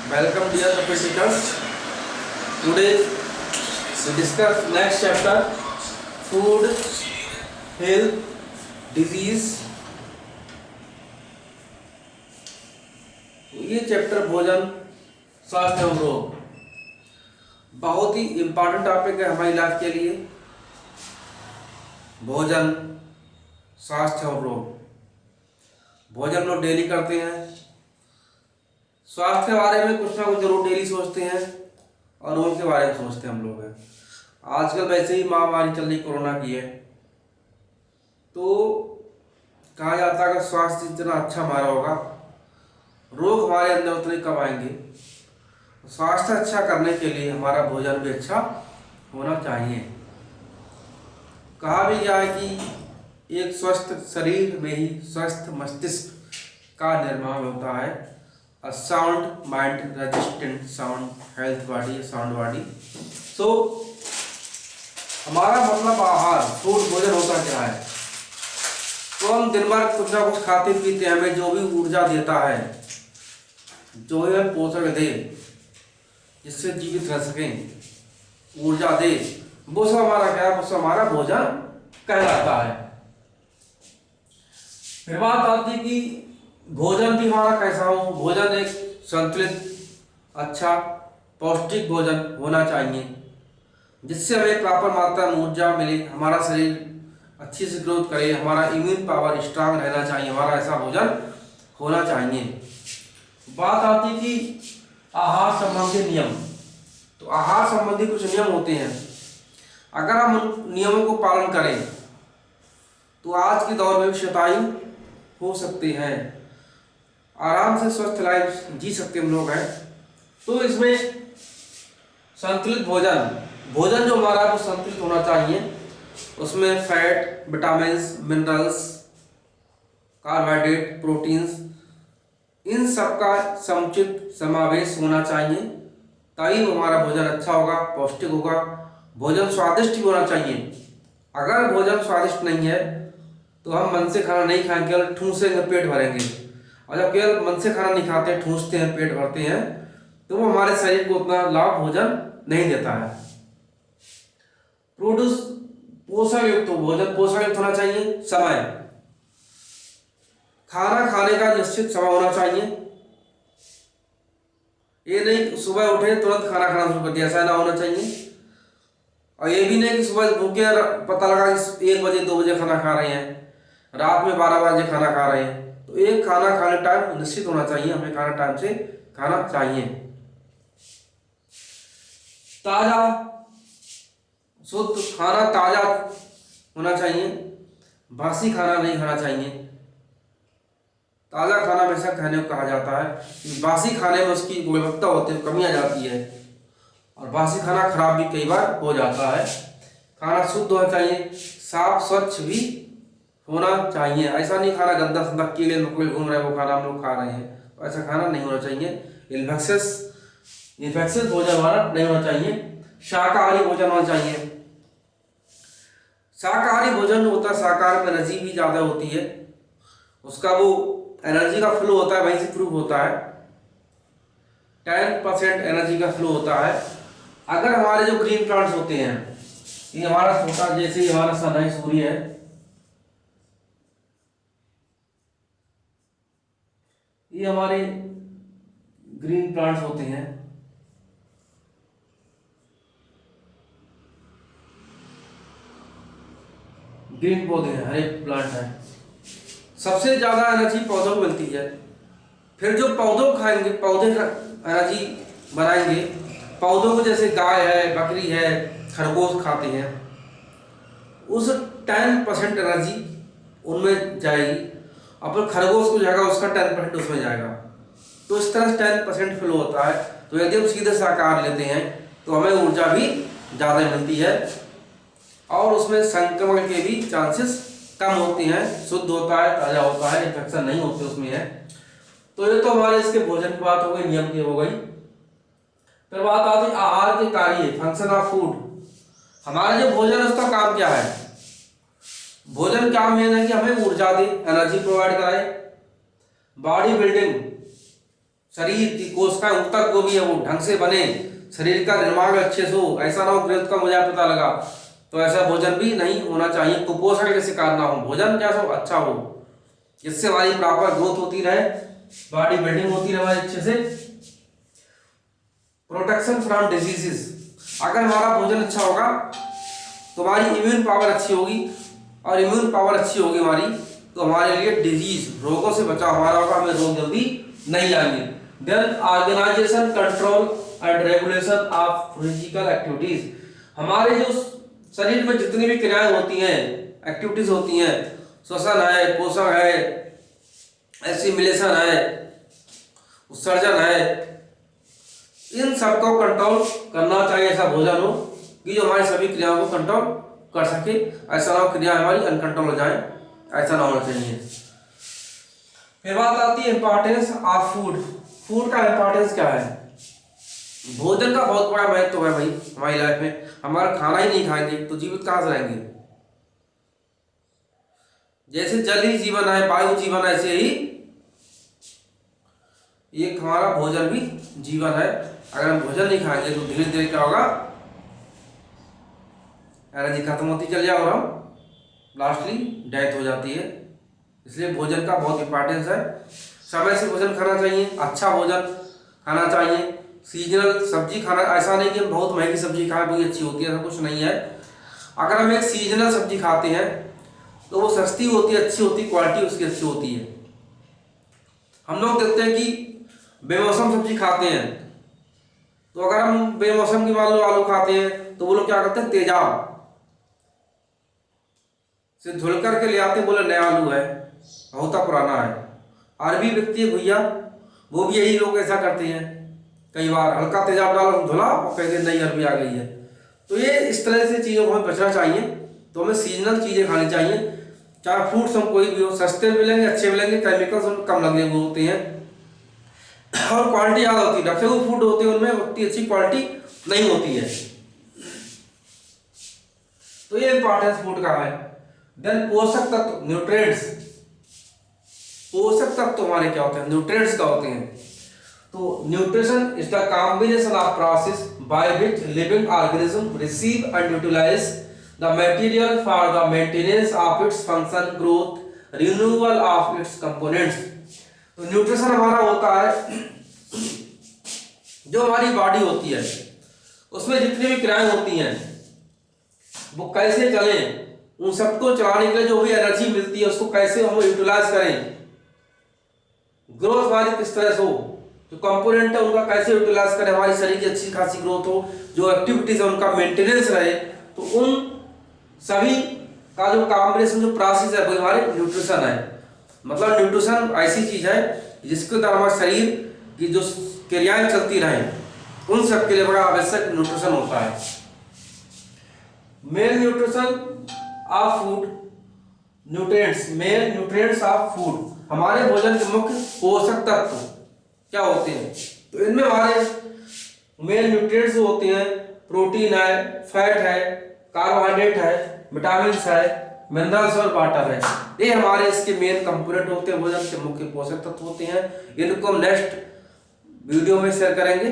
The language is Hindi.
Welcome dear participants. Today we discuss next chapter food, health, disease. ये चैप्टर भोजन स्वास्थ्य एवं रोग बहुत ही इम्पोर्टेंट टॉपिक है हमारी लाइफ के लिए। भोजन स्वास्थ्य और रोग। भोजन लोग डेली करते हैं, स्वास्थ्य के बारे में कुछ ना कुछ जरूर डेली सोचते हैं और रोग के बारे में सोचते हैं हम लोग हैं। आजकल वैसे ही महामारी चल रही कोरोना की है, तो कहा जाता है कि स्वास्थ्य जितना अच्छा हमारा होगा रोग हमारे अंदर उतने कम आएंगे। स्वास्थ्य अच्छा करने के लिए हमारा भोजन भी अच्छा होना चाहिए। कहा भी गया है कि एक स्वस्थ शरीर में ही स्वस्थ मस्तिष्क का निर्माण होता है। A sound mind resistant sound health body sound body. So हमारा मतलब आहार फूड भोजन होता क्या है? तो हम दिन भर कुछ ना कुछ खाते पीते हैं, हमें जो भी ऊर्जा देता है, जो हमें पोषण दे, जिससे जीवित रह सकें, ऊर्जा दे, वो सब हमारा क्या है? वो सब हमारा भोजन कहलाता है। फिर बात आती है कि भोजन भी हमारा कैसा हो। भोजन एक संतुलित अच्छा पौष्टिक भोजन होना चाहिए, जिससे हमें प्रॉपर मात्रा में ऊर्जा मिले, हमारा शरीर अच्छी से ग्रोथ करे, हमारा इम्यून पावर स्ट्रांग रहना चाहिए, हमारा ऐसा भोजन होना चाहिए। बात आती कि आहार संबंधी नियम। तो आहार संबंधी कुछ नियम होते हैं, अगर हम उन नियमों को पालन करें तो आज के दौर में भी शतायु हो सकते हैं, आराम से स्वस्थ लाइफ जी सकते हम लोग हैं। तो इसमें संतुलित भोजन जो हमारा वो संतुलित होना चाहिए। उसमें fat, vitamins, minerals, carbohydrate, proteins, इन सब का समुचित समावेश होना चाहिए, तभी हमारा भोजन अच्छा होगा, पौष्टिक होगा। भोजन स्वादिष्ट भी होना चाहिए। अगर भोजन स्वादिष्ट नहीं है तो हम मन से खाना नहीं खाएंगे, केवल ठूसेंगे, पेट भरेंगे। और जब केवल मन से खाना नहीं खाते, ठूसते हैं, पेट भरते हैं, तो वो हमारे शरीर को उतना लाभ भोजन नहीं देता है। पोषण युक्त भोजन पोषण युक्त होना चाहिए। समय, खाना खाने का निश्चित समय होना चाहिए। ये नहीं सुबह उठे तुरंत खाना खाना शुरू कर दिया, ऐसा ना होना चाहिए। और ये भी नहीं कि सुबह भूखे पता लगा कि 1 बजे 2 बजे खाना खा रहे हैं, रात में 12 बजे खाना खा रहे हैं। तो एक खाना खाने टाइम निश्चित होना चाहिए, हमें खाना टाइम से खाना चाहिए। ताजा शुद्ध खाना ताजा होना चाहिए, बासी खाना नहीं खाना चाहिए। ताज़ा खाना हमेशा खाने को कहा जाता है, बासी खाने में उसकी गुणवत्ता होती है, कमी आ जाती है, और बासी खाना खराब भी कई बार हो जाता है। खाना शुद्ध होना चाहिए, साफ स्वच्छ भी होना चाहिए। ऐसा नहीं खाना गंदा संदा कीड़े मकोड़े घूम रहे हैं वो खाना हम लोग खा रहे हैं, तो ऐसा खाना नहीं होना चाहिए। इन्फेक्शियस भोजन हमारा नहीं होना चाहिए। शाकाहारी भोजन होना चाहिए। शाकाहारी भोजन होता है, शाकाहार में एनर्जी भी ज़्यादा होती है, उसका वो एनर्जी का फ्लो होता है, वहीं से प्रूव होता है। 10% एनर्जी का फ्लो होता है। अगर हमारे जो ग्रीन प्लांट्स होते हैं, ये हमारा छोटा जैसे ही हमारा सन सूर्य है, ये हमारे ग्रीन प्लांट्स होते हैं। ग्रीन पौधे हैं, हरे प्लांट है। सबसे ज्यादा एनर्जी पौधों को मिलती है। फिर जो पौधों खाएंगे, पौधे एनर्जी बनाएंगे। पौधों को जैसे गाय है, बकरी है, खरगोश खाते हैं, उस 10% एनर्जी उनमें जाएगी, और फिर खरगोश को जाएगा उसका 10% उसमें जाएगा। तो इस तरह 10% फ्लो होता है। तो यदि हम सीधे शाकाहार लेते हैं तो हमें ऊर्जा भी ज़्यादा मिलती है, और उसमें संक्रमण के भी चांसेस कम होते हैं, शुद्ध होता है, ताज़ा होता है, इन्फेक्शन नहीं होते उसमें है। तो ये तो हमारे इसके भोजन की बात हो गई, नियम की हो गई। फिर बात आती है आहार के कार्य, फंक्शन ऑफ फूड। हमारा जो भोजन है उसका काम क्या है? भोजन काम यह है कि हमें ऊर्जा दे, एनर्जी प्रोवाइड कराए, बॉडी बिल्डिंग शरीर की कोशिकाएं ऊतक जो भी है वो ढंग से बने, शरीर का निर्माण अच्छे से हो, ऐसा ना हो ग्रोथ का मुझे पता लगा तो ऐसा भोजन भी नहीं होना चाहिए। कुपोषण के शिकार ना हो, भोजन क्या सब अच्छा हो जिससे हमारी प्रॉपर ग्रोथ होती रहे, बॉडी बिल्डिंग होती रहे हमारी अच्छे से। प्रोटेक्शन फ्रॉम डिजीजेस, अगर हमारा भोजन अच्छा होगा तो हमारी इम्यून पावर अच्छी होगी, और इम्यून पावर अच्छी होगी हमारी तो हमारे लिए डिजीज रोगों से बचाव हमारा होगा, हमें रोग जल्दी नहीं आएंगे। Then organisation control and regulation of physical activities, हमारे जो शरीर में जितनी भी क्रियाएं होती हैं, एक्टिविटीज होती हैं, श्वसन है, पोषण है, एसिमिलेशन है, उत्सर्जन है, इन सबको कंट्रोल करना चाहिए। ऐसा भोजन हो कि जो हमारी सभी क्रियाओं को कंट्रोल कर सके, ऐसा ना हो क्रिया हमारी अनकंट्रोल हो जाए, ऐसा ना होना चाहिए। फिर बात आती है इंपॉर्टेंस ऑफ फूड। फूड का इंपॉर्टेंस क्या है? भोजन का बहुत बड़ा महत्व है भाई हमारी लाइफ में। हमारा खाना ही नहीं खाएंगे तो जीवित कहाँ से रहेंगे? जैसे जल ही जीवन है, वायु जीवन है, ऐसे ही एक हमारा भोजन भी जीवन है। अगर हम भोजन नहीं खाएंगे तो धीरे धीरे क्या होगा, एनर्जी खत्म होती चल जाए और हम लास्टली डेथ हो जाती है। इसलिए भोजन का बहुत इंपॉर्टेंस है। समय से भोजन खाना चाहिए, अच्छा भोजन खाना चाहिए, सीजनल सब्जी खाना, ऐसा नहीं कि हम बहुत महंगी सब्जी खाएं वही अच्छी होती है, ऐसा कुछ नहीं है। अगर हम एक सीजनल सब्जी खाते हैं तो वो सस्ती होती है, अच्छी होती, क्वालिटी उसकी अच्छी होती है। हम लोग देखते हैं कि बेमौसम सब्जी खाते हैं, तो अगर हम बेमौसम की मान लो आलू खाते हैं तो वो लोग क्या करते हैं, तेजाब से धुल करके ले आते, बोले नया आलू है, होता पुराना है। अरबी व्यक्ति है भैया, वो भी यही लोग ऐसा करते हैं, कई बार हल्का तेजाब डालो धुला और कहते नई अरबी आ गई है। तो ये इस तरह से चीज़ों को हमें बचना चाहिए। तो हमें सीजनल चीज़ें खानी चाहिए, चाहे फ्रूट्स हम कोई भी हो, सस्ते मिलेंगे, अच्छे मिलेंगे, केमिकल्स उनमें कम लगने को होते हैं और क्वालिटी ज़्यादा होती है। रखे हुए फूड होते हैं उनमें उतनी अच्छी क्वालिटी नहीं होती है। तो ये इंपॉर्टेंस फूड का है। देन पोषक तत्व, न्यूट्रिएंट्स, पोषक तत्व हमारे क्या होते हैं, न्यूट्रिएंट्स का होते हैं। तो nutrition is the combination of process by which living organism receive and utilise the material for the maintenance of its function, growth, renewal of its components. तो न्यूट्रिशन हमारा होता है जो हमारी बॉडी होती है उसमें जितनी भी क्रियाएं होती हैं वो कैसे चलें, उन सबको चलाने के लिए जो भी एनर्जी मिलती है उसको कैसे हम यूटिलाइज करें, ग्रोथ हमारी किस तरह से हो, जो कंपोनेंट है उनका कैसे यूटिलाइज करें, हमारी शरीर की अच्छी खासी ग्रोथ हो, जो एक्टिविटीज है उनका मेंटेनेंस रहे। तो उन सभी का जो कॉम्बिनेशन, जो प्रोसेस है वो हमारे न्यूट्रिशन है। मतलब न्यूट्रिशन ऐसी चीज है जिसके द्वारा हमारे शरीर की जो क्रियाएं चलती रहें, उन सब के लिए बड़ा आवश्यक न्यूट्रिशन होता है। Main nutrition of food, nutrients, main nutrients of food, हमारे भोजन के मुख्य पोषक तत्व क्या होते हैं? तो इनमें हमारे मेन न्यूट्रिएंट्स होते हैं, प्रोटीन है, फैट है, कार्बोहाइड्रेट है, विटामिन है, मिनरल्स और वाटर है। ये हमारे इसके मेन कंपोनेंट होते हैं, भोजन के मुख्य पोषक तत्व होते हैं। इनको हम नेक्स्ट वीडियो में शेयर करेंगे।